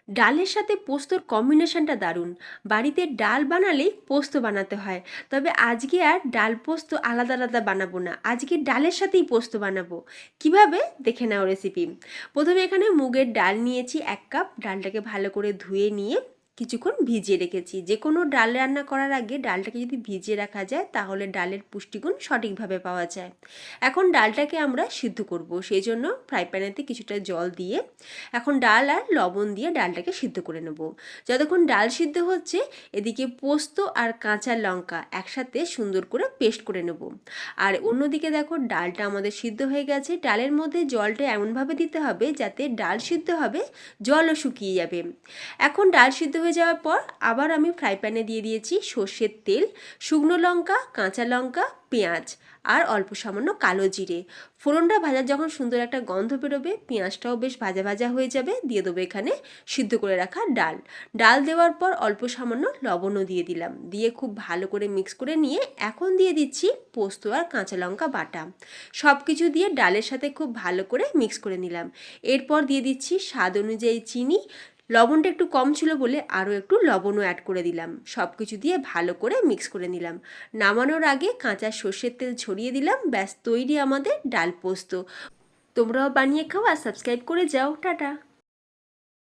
ডালের সাথে পোস্তর কম্বিনেশনটা দারুণ। বাড়িতে ডাল বানালেই পোস্ত বানাতে হয়। তবে আজকে আর ডাল পোস্ত আলাদা আলাদা বানাবো না, আজকে ডালের সাথেই পোস্ত বানাবো। কিভাবে দেখে নাও রেসিপি। প্রথমে এখানে মুগের ডাল নিয়েছি 1 কাপ। ডালটাকে ভালো করে ধুয়ে নিয়ে কিছুক্ষণ ভিজিয়ে রেখেছি। যে কোনো ডাল রান্না করার আগে ডালটাকে যদি ভিজিয়ে রাখা যায় তাহলে ডালের পুষ্টিগুণ সঠিকভাবে পাওয়া যায়। এখন ডালটাকে আমরা সিদ্ধ করব, সেই জন্য ফ্রাই প্যানেতে কিছুটা জল দিয়ে এখন ডাল আর লবণ দিয়ে ডালটাকে সিদ্ধ করে নেব। যতক্ষণ ডাল সিদ্ধ হচ্ছে এদিকে পোস্ত আর কাঁচা লঙ্কা একসাথে সুন্দর করে পেস্ট করে নেব। আর অন্যদিকে দেখো ডালটা আমাদের সিদ্ধ হয়ে গেছে। ডালের মধ্যে জলটা এমনভাবে দিতে হবে যাতে ডাল সিদ্ধ হবে, জলও শুকিয়ে যাবে। এখন ডাল সিদ্ধ হয়ে যাওয়ার পর আবার আমি ফ্রাই প্যানে দিয়ে দিয়েছি সর্ষের তেল, শুকনো লঙ্কা, কাঁচা লঙ্কা, পেঁয়াজ আর অল্প সামান্য কালো জিরে। ফোড়নটা ভাজার যখন সুন্দর একটা গন্ধ বেরোবে, পেঁয়াজটাও বেশ ভাজা ভাজা হয়ে যাবে, দিয়ে দেবো এখানে সিদ্ধ করে রাখা ডাল। ডাল দেওয়ার পর অল্প সামান্য লবণও দিয়ে দিলাম, দিয়ে খুব ভালো করে মিক্স করে নিয়ে এখন দিয়ে দিচ্ছি পোস্ত আর কাঁচা লঙ্কা বাটা। সব কিছু দিয়ে ডালের সাথে খুব ভালো করে মিক্স করে নিলাম। এরপর দিয়ে দিচ্ছি স্বাদ অনুযায়ী চিনি। লবণটা একটু কম ছিল বলে আরও একটু লবণও অ্যাড করে দিলাম। সব কিছু দিয়ে ভালো করে মিক্স করে নিলাম। নামানোর আগে কাঁচা সর্ষের তেল ছড়িয়ে দিলাম। ব্যাস তৈরি আমাদের ডাল পোস্ত। তোমরাও বানিয়ে খাও আর সাবস্ক্রাইব করে যাও। টাটা।